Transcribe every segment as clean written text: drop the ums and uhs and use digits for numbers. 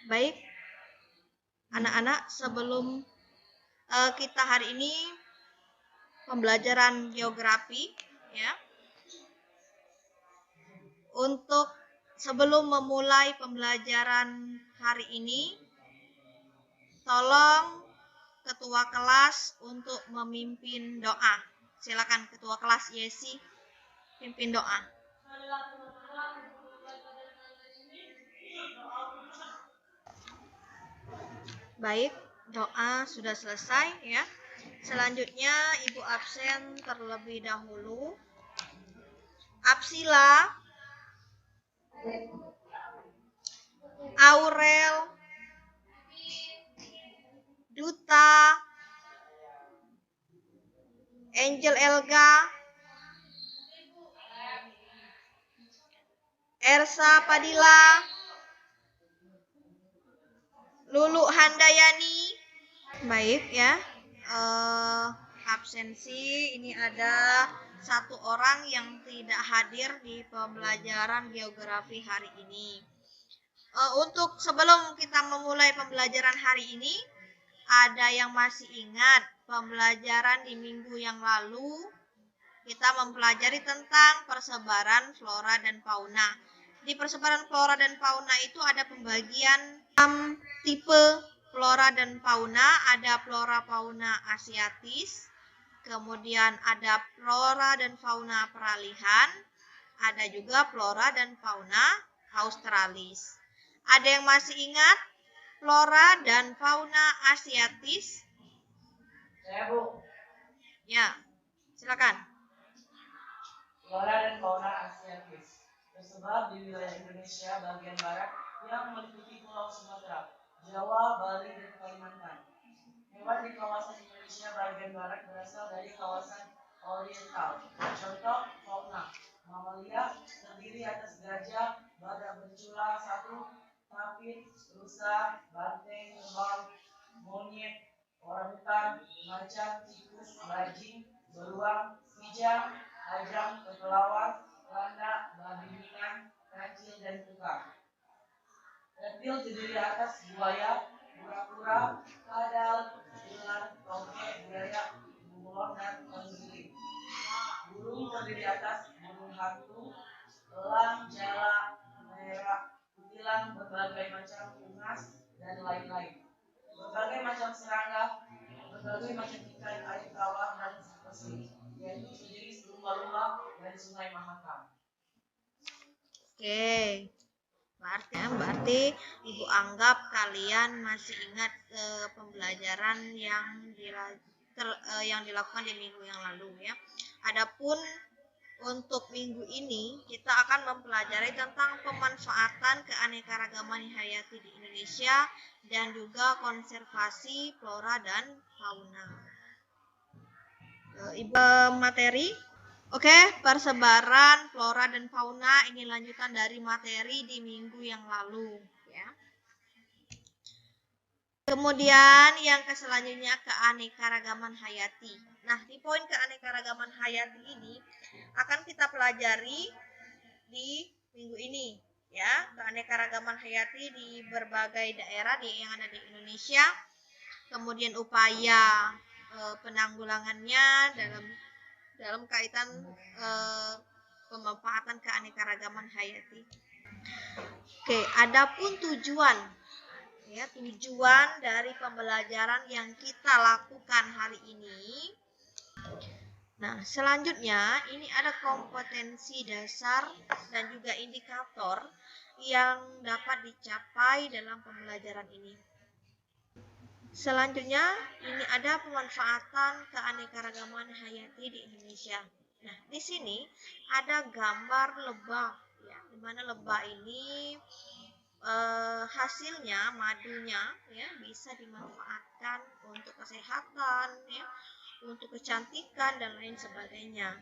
Baik, anak-anak, sebelum kita hari ini pembelajaran geografi, ya. Untuk sebelum memulai pembelajaran hari ini, tolong ketua kelas untuk memimpin doa. Silakan ketua kelas Yesi pimpin doa. Baik, doa sudah selesai ya. Selanjutnya Ibu absen terlebih dahulu. Absila, Aurel, Duta, Angel Elga, Ersa Padilla, Lulu Handayani. Baik ya. Absensi ini ada satu orang yang tidak hadir di pembelajaran geografi hari ini. Untuk sebelum kita memulai pembelajaran hari ini, ada yang masih ingat pembelajaran di minggu yang lalu kita mempelajari tentang persebaran flora dan fauna. Di persebaran flora dan fauna itu ada pembagian 6 tipe flora dan fauna. Ada flora fauna asiatis, kemudian ada flora dan fauna peralihan, ada juga flora dan fauna australis. Ada yang masih ingat flora dan fauna asiatis? Saya, Bu. Ya, silakan. Flora dan fauna asiatis tersebar di wilayah Indonesia bagian barat yang meliputi Pulau Sumatera, Jawa, Bali, dan Kalimantan. Hewan di kawasan Indonesia bagian barat berasal dari kawasan oriental. Contoh fauna: mamalia terdiri atas gajah, badak bercula, saput, tapir, rusa, banteng, kerbau, monyet, orangutan, macan, tikus, bajing, beruang, kijang, ajang, kelelawar, landak, babi hutan, kancil, dan kukang. Reptil terdiri atas buaya, kura-kura, kadal, ular, tokek, buaya, bunglon, dan konggili. Burung terdiri atas burung hantu, elang, jala, merah, kutilang, berbagai macam unggas, dan lain-lain. Berbagai macam serangga, berbagai macam ikan air tawar dan seperti yaitu sejenis lumba-lumba dan sungai Mahakam. Oke. Berarti Ibu anggap kalian masih ingat pembelajaran yang dilakukan di minggu yang lalu ya. Adapun untuk minggu ini kita akan mempelajari tentang pemanfaatan keanekaragaman hayati di Indonesia dan juga konservasi flora dan fauna. Ibu materi. Oke, persebaran flora dan fauna ini lanjutan dari materi di minggu yang lalu ya. Kemudian yang selanjutnya keanekaragaman hayati. Nah, di poin keanekaragaman hayati ini akan kita pelajari di minggu ini ya. Keanekaragaman hayati di berbagai daerah yang ada di Indonesia. Kemudian upaya penanggulangannya dalam kaitan pemanfaatan keanekaragaman hayati. Oke, adapun tujuan dari pembelajaran yang kita lakukan hari ini. Nah, selanjutnya ini ada kompetensi dasar dan juga indikator yang dapat dicapai dalam pembelajaran ini. Selanjutnya, ini ada pemanfaatan keanekaragaman hayati di Indonesia. Nah, di sini ada gambar lebah, ya, di mana lebah ini hasilnya madunya ya bisa dimanfaatkan untuk kesehatan, ya, untuk kecantikan dan lain sebagainya.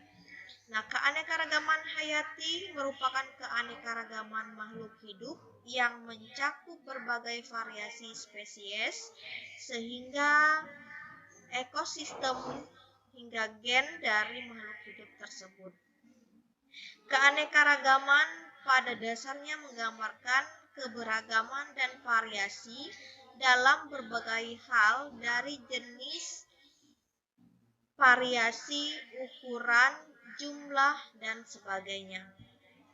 Nah, keanekaragaman hayati merupakan keanekaragaman makhluk hidup yang mencakup berbagai variasi spesies sehingga ekosistem hingga gen dari makhluk hidup tersebut. Keanekaragaman pada dasarnya menggambarkan keberagaman dan variasi dalam berbagai hal dari jenis, variasi, ukuran, jumlah, dan sebagainya.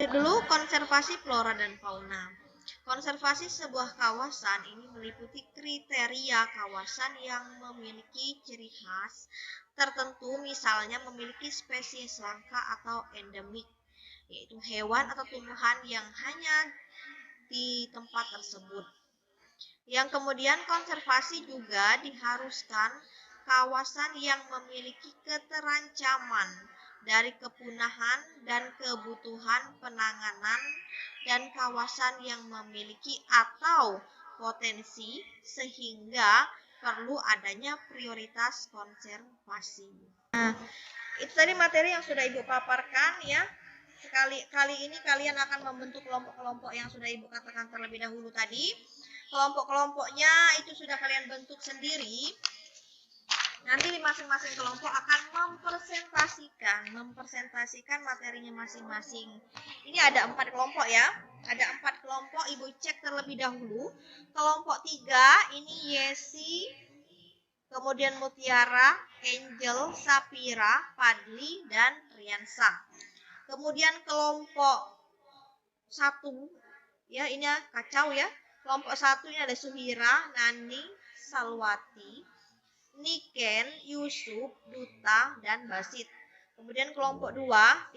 Dulu konservasi flora dan fauna. Konservasi sebuah kawasan ini meliputi kriteria kawasan yang memiliki ciri khas tertentu, misalnya memiliki spesies langka atau endemik, yaitu hewan atau tumbuhan yang hanya di tempat tersebut. Yang kemudian konservasi juga diharuskan kawasan yang memiliki keterancaman dari kepunahan dan kebutuhan penanganan, dan kawasan yang memiliki atau potensi sehingga perlu adanya prioritas konservasi. Nah, itu tadi materi yang sudah Ibu paparkan ya. Kali ini kalian akan membentuk kelompok-kelompok yang sudah Ibu katakan terlebih dahulu tadi. Kelompok-kelompoknya itu sudah kalian bentuk sendiri. Nanti di masing-masing kelompok akan mempresentasikan materinya masing-masing. Ini ada 4 kelompok ya. Ada 4 kelompok, Ibu cek terlebih dahulu. Kelompok 3 ini Yesi, kemudian Mutiara, Angel, Sapira, Padli, dan Riansa. Kemudian kelompok 1 ya, ini kacau ya. Kelompok 1 ini ada Suhira, Nani, Salwati, Niken, Yusuf, Duta, dan Basit. Kemudian kelompok 2,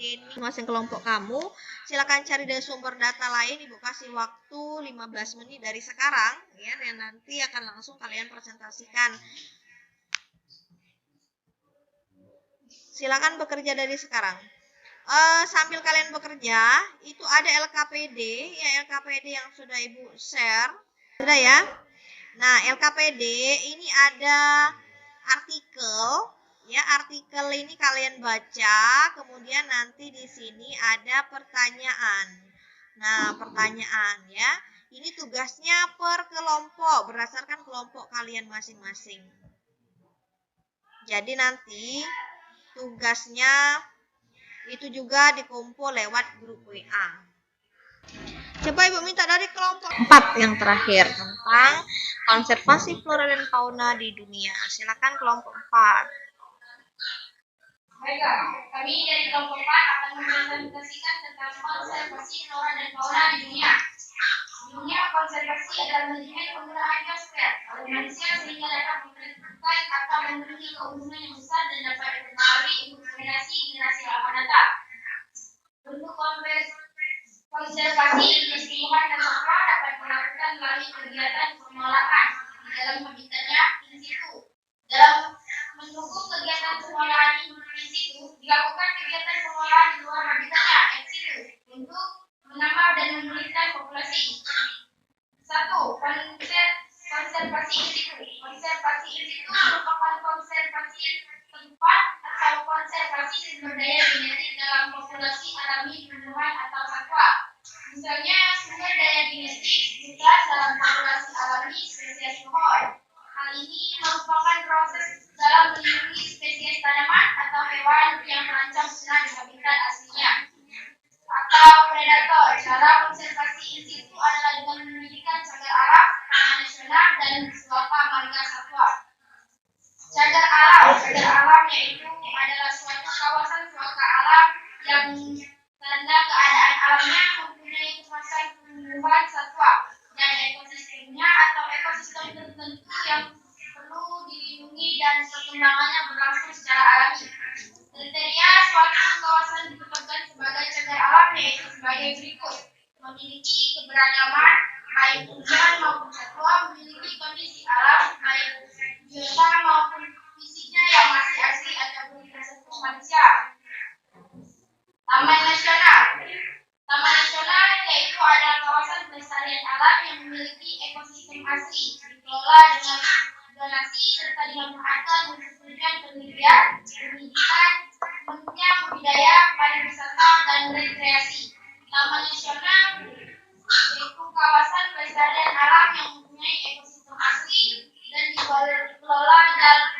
ini masing kelompok kamu. Silakan cari dari sumber data lain. Ibu kasih waktu 15 menit dari sekarang ya, dan nanti akan langsung kalian presentasikan. Silakan bekerja dari sekarang. Sambil kalian bekerja, itu ada LKPD ya, LKPD yang sudah Ibu share. Sudah ya? Nah, LKPD ini ada artikel ya, artikel ini kalian baca, kemudian nanti di sini ada pertanyaan. Nah, pertanyaan ya. Ini tugasnya per kelompok berdasarkan kelompok kalian masing-masing. Jadi nanti tugasnya itu juga dikumpul lewat grup WA. Coba Ibu minta dari kelompok 4 yang terakhir tentang konservasi flora dan fauna di dunia. Silakan kelompok 4. Baiklah, kami dari kelompok 4 akan mempresentasikan tentang konservasi flora dan fauna di dunia. Di dunia, konservasi adalah manajemen penggunaan biosfer oleh manusia sehingga dapat memperhatikan atau memiliki keuntungan yang besar dan dapat dipengaruhi untuk generasi yang akan datang. Bentuk konservasi jenis tumbuhan dan satwa dapat dilakukan melalui kegiatan pengolahan di dalam habitatnya in situ. Dalam mendukung kegiatan pengolahan in situ, dilakukan kegiatan pengolahan di luar habitatnya ex situ untuk menambah dan memulihkan populasi. 1. Konservasi in situ. Konservasi in situ merupakan konservasi tempat atau konservasi sumber daya genetik dalam populasi alami tumbuhan atau satwa. Misalnya sumber daya genetik hutan dalam populasi alami spesies pohon. Hal ini merupakan proses dalam melindungi spesies tanaman atau hewan yang terancam punah di habitat aslinya. Atau predator. Cara konservasi in situ adalah dengan mendirikan cagar alam, taman nasional, dan suaka marga satwa. Cagar alam yaitu adalah suatu kawasan suaka alam yang karena keadaan alamnya mempunyai kemasan tumbuhan satwa dan ekosistemnya atau ekosistem tertentu yang perlu dilindungi dan perkembangannya berlangsung secara alami. Kriteria suatu kawasan ditetapkan sebagai cagar alam yaitu sebagai berikut: memiliki keberagaman baik tumbuhan maupun satwa, memiliki kondisi alam baik biota maupun fisiknya yang masih asli ataupun tersentuh manusia. Taman nasional. Taman nasional yaitu adalah kawasan pelestarian alam yang memiliki ekosistem asli, dikelola dengan donasi serta dimanfaatkan untuk tujuan penelitian, pendidikan, penunjang budaya, pariwisata, dan rekreasi. Taman nasional yaitu kawasan pelestarian alam yang mempunyai ekosistem asli dan dikelola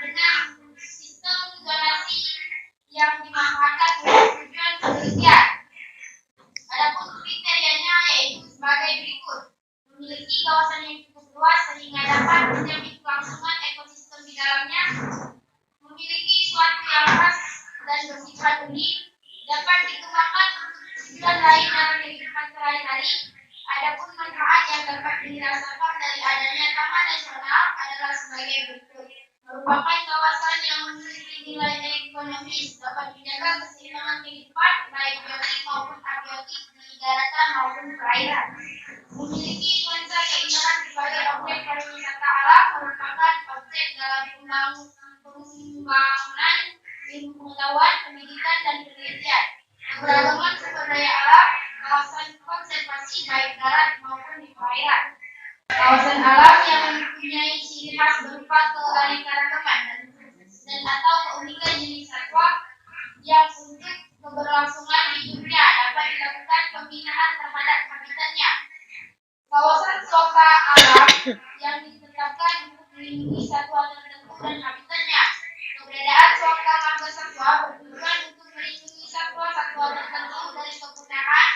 dengan sistem zonasi yang dimanfaatkan untuk tujuan penelitian, kawasan yang cukup luas sehingga dapat menjamin kelangsungan ekosistem di dalamnya, memiliki suatu yang khas dan bersifat unik, dapat dikembangkan untuk tujuan lain dalam kehidupan sehari-hari. Adapun manfaat yang dapat dirasakan dari adanya Taman Nasional adalah sebagai berikut. Merupakan kawasan yang memiliki nilai ekonomis, dapat menjaga keseimbangan kehidupan baik biotik maupun abiotik di daratan maupun perairan. Memiliki nuansa keindahan sebagai objek pariwisata alam, merupakan objek dalam pembangunan ilmu pengetahuan, pendidikan, dan penelitian. Keberagaman sumber daya alam, kawasan konservasi baik darat maupun di perairan. Kawasan alam yang mempunyai ciri khas berupa keanekaragaman dan atau keunikan jenis satwa yang untuk keberlangsungan hidupnya dapat dilakukan pembinaan terhadap habitatnya. Kawasan suaka alam yang ditetapkan untuk melindungi satwa tertentu dan habitatnya. Keberadaan suaka marga satwa bertujuan untuk melindungi satwa-satwa tertentu dari kepunahan.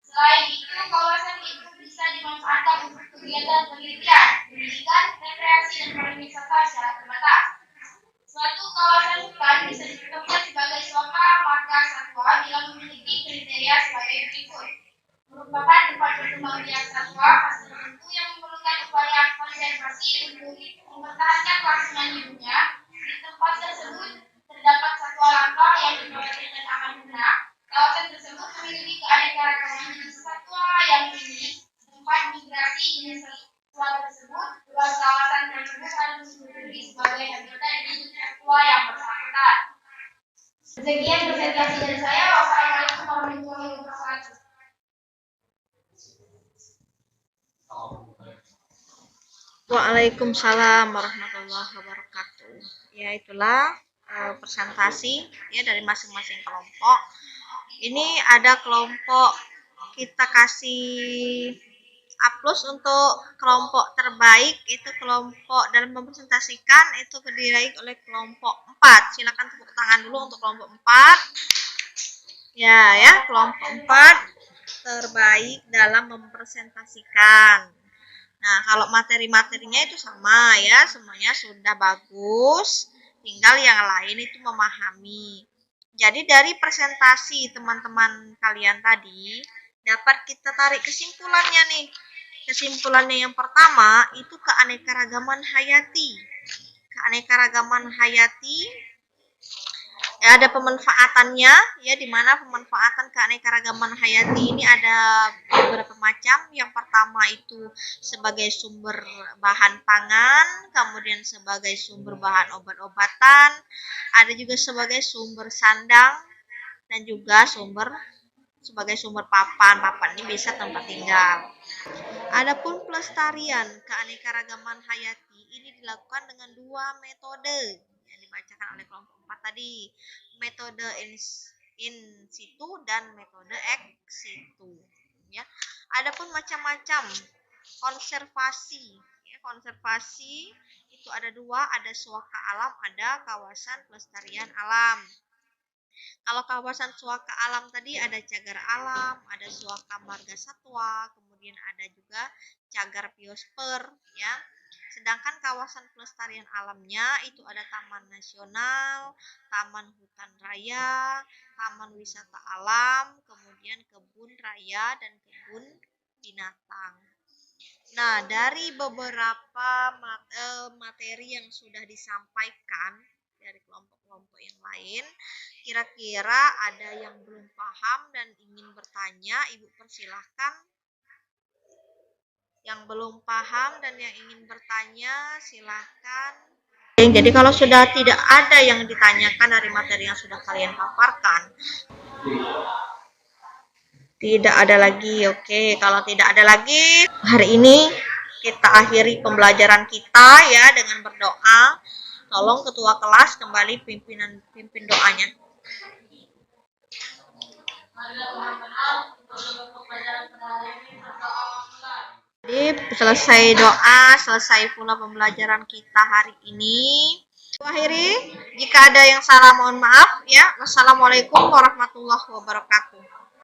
Selain itu, kawasan itu bisa dimanfaatkan untuk kegiatan penelitian, pendidikan, rekreasi, dan pariwisata secara terbatas. Suatu kawasan hutan bisa ditetapkan sebagai suaka marga satwa bila memiliki kriteria sebagai berikut. Merupakan tempat berkembang biak satwa khas tertentu yang memerlukan upaya konservasi untuk mempertahankan kelangsungan hidupnya. Di tempat tersebut terdapat satwa langka yang dikhawatirkan akan punah. Kawasan tersebut memiliki keanekaragaman jenis satwa yang tinggi. Tempat migrasi jenis satwa tersebut, luas kawasan tersebut harus disetujui sebagai habitat hidup satwa yang bersangkutan. Sekian presentasi dari saya. Wassalamualaikum warahmatullahi wabarakatuh. Waalaikumsalam warahmatullahi wabarakatuh. Ya, itulah presentasi ya dari masing-masing kelompok. Ini ada kelompok, kita kasih A+ untuk kelompok terbaik, itu kelompok dalam mempresentasikan itu terdiri oleh kelompok 4. Silakan tepuk tangan dulu untuk kelompok 4. Ya, kelompok 4 terbaik dalam mempresentasikan. Nah, kalau materi-materinya itu sama ya, semuanya sudah bagus, tinggal yang lain itu memahami. Jadi dari presentasi teman-teman kalian tadi, dapat kita tarik kesimpulannya nih. Kesimpulannya yang pertama, itu keanekaragaman hayati. Keanekaragaman hayati, ya, ada pemanfaatannya, ya, di mana pemanfaatan keanekaragaman hayati ini ada beberapa macam. Yang pertama itu sebagai sumber bahan pangan, kemudian sebagai sumber bahan obat-obatan, ada juga sebagai sumber sandang, dan juga sebagai sumber papan. Papan ini bisa tempat tinggal. Adapun pelestarian keanekaragaman hayati ini dilakukan dengan 2 metode yang dibacakan oleh kelompok 4 tadi, metode in situ dan metode ex situ. Ya. Adapun macam-macam konservasi, ya, konservasi itu ada 2, ada suaka alam, ada kawasan pelestarian alam. Kalau kawasan suaka alam tadi ada cagar alam, ada suaka marga satwa, kemudian ada juga cagar biosfer, ya. Sedangkan kawasan pelestarian alamnya itu ada taman nasional, taman hutan raya, taman wisata alam, kemudian kebun raya dan kebun binatang. Nah, dari beberapa materi yang sudah disampaikan dari kelompok-kelompok yang lain, kira-kira ada yang belum paham dan ingin bertanya, Ibu persilahkan. Yang belum paham dan yang ingin bertanya, silahkan. Jadi kalau sudah tidak ada yang ditanyakan dari materi yang sudah kalian paparkan, tidak ada lagi. Oke, kalau tidak ada lagi, hari ini kita akhiri pembelajaran kita ya dengan berdoa. Tolong ketua kelas kembali pimpin doanya. Jadi selesai doa, selesai pula pembelajaran kita hari ini. Akhiri, jika ada yang salah mohon maaf ya. Wassalamualaikum warahmatullahi wabarakatuh.